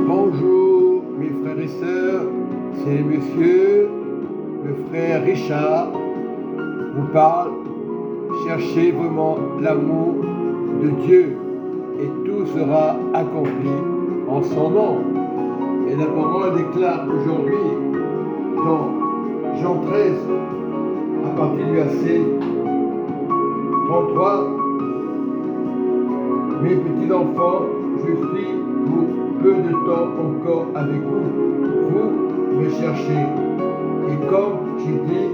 Bonjour mes frères et sœurs, c'est monsieur, le frère Richard, vous parle. Cherchez vraiment l'amour de Dieu et tout sera accompli en son nom. Et la parole déclare aujourd'hui dans Jean 13, à partir du verset 33, mes petits enfants, je suis pour peu de temps encore avec vous. Vous me cherchez. Et comme j'ai dit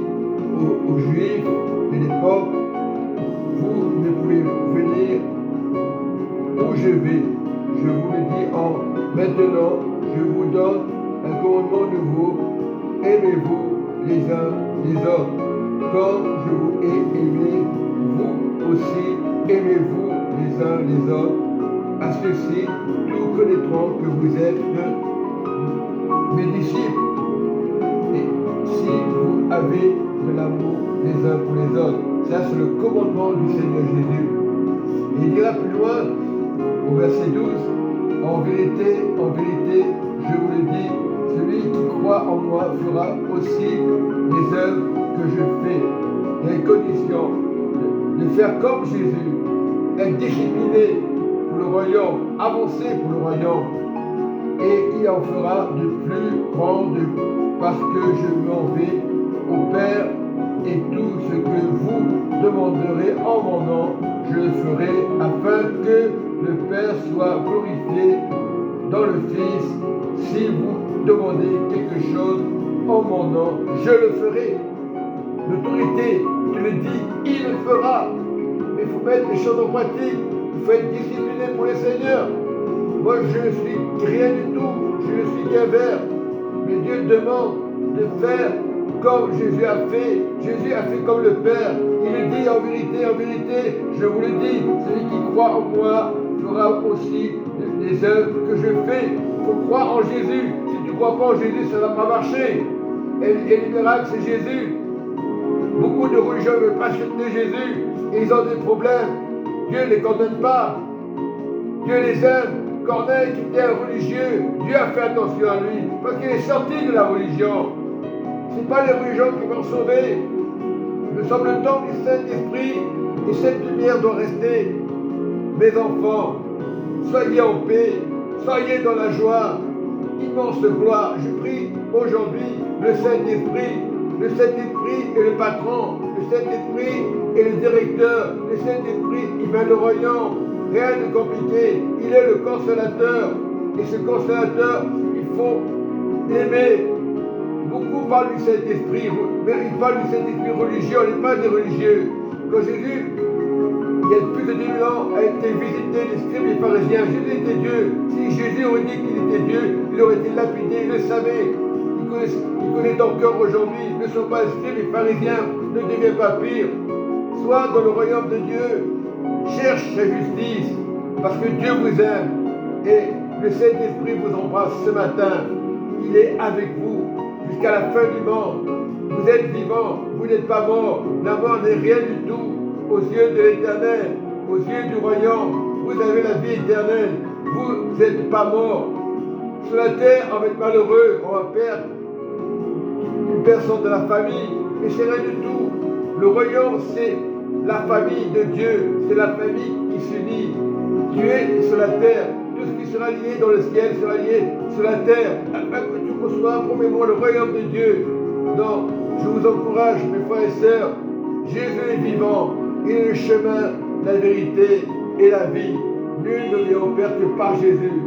aux Juifs de l'époque, vous ne pouvez venir où je vais. Je vous le dis maintenant, je vous donne un commandement nouveau. Aimez-vous les uns les autres. Comme je vous ai aimé, vous aussi aimez-vous les uns les autres. À ceci, tous connaîtront que vous êtes mes disciples. Et si vous avez de l'amour les uns pour les autres, ça c'est le commandement du Seigneur Jésus. Et il ira plus loin, au verset 12, en vérité, je vous le dis, celui qui croit en moi fera aussi les œuvres que je fais. Il y a une condition de faire comme Jésus, être discipliné pour le royaume, avancer pour le royaume. Et il en fera de plus grandes parce que je m'en vais au Père et tout ce que vous demanderez en mon nom, je le ferai afin que le Père soit glorifié dans le Fils. Si vous demandez quelque chose en mon nom, je le ferai. L'autorité te le dit, il le fera. Mais il faut mettre les choses en pratique. Il faut être discipliné pour le Seigneur. Moi, je ne suis rien du tout. Je ne suis qu'un verre. Mais Dieu demande de faire comme Jésus a fait. Jésus a fait comme le Père. Il le dit en vérité, je vous le dis, celui qui croit en moi fera aussi les œuvres que je fais. Il faut croire en Jésus. Si tu ne crois pas en Jésus, ça ne va pas marcher. Et les miracles, c'est Jésus. Beaucoup de religions ne veulent pas accepter Jésus et ils ont des problèmes. Dieu ne les condamne pas. Dieu les aime. Corneille, qui était un religieux, Dieu a fait attention à lui parce qu'il est sorti de la religion. Ce n'est pas les religions qui vont sauver. Nous sommes le temps du Saint-Esprit et cette lumière doit rester. Mes enfants, soyez en paix, soyez dans la joie, immense gloire. Je prie aujourd'hui le Saint-Esprit. Le Saint-Esprit est le patron, le Saint-Esprit est le directeur, le Saint-Esprit il mène le royaume. Rien de compliqué, il est le consolateur. Et ce consolateur, il faut l'aimer. Beaucoup parlent du Saint-Esprit, mais ils parlent du Saint-Esprit religieux, on n'est pas des religieux. Quand Jésus, il y a plus de 2000 ans, a été visité les scribes et les pharisiens, Jésus était Dieu. Si Jésus aurait dit qu'il était Dieu, il aurait été lapidé, il le savait. Il connaît encore aujourd'hui, ne sont pas les scribes et les pharisiens, ne deviens pas pire. Sois dans le royaume de Dieu. Cherche sa justice, parce que Dieu vous aime. Et le Saint-Esprit vous embrasse ce matin. Il est avec vous jusqu'à la fin du monde. Vous êtes vivant, vous n'êtes pas mort. La mort n'est rien du tout aux yeux de l'Éternel, aux yeux du royaume. Vous avez la vie éternelle. Vous n'êtes pas mort. Sur la terre, on va être malheureux, on va perdre une personne de la famille. Mais c'est rien du tout. Le royaume, c'est la famille de Dieu, c'est la famille qui s'unit. Tu es sur la terre. Tout ce qui sera lié dans le ciel sera lié sur la terre. Afin que tu reçoives premièrement le royaume de Dieu. Donc, je vous encourage, mes frères et sœurs, Jésus est vivant. Il est le chemin, la vérité et la vie. Nul ne vient au Père que par Jésus.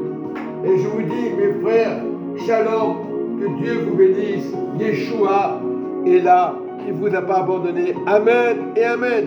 Et je vous dis, mes frères, shalom, que Dieu vous bénisse. Yeshua est là. Il ne vous a pas abandonné. Amen et Amen.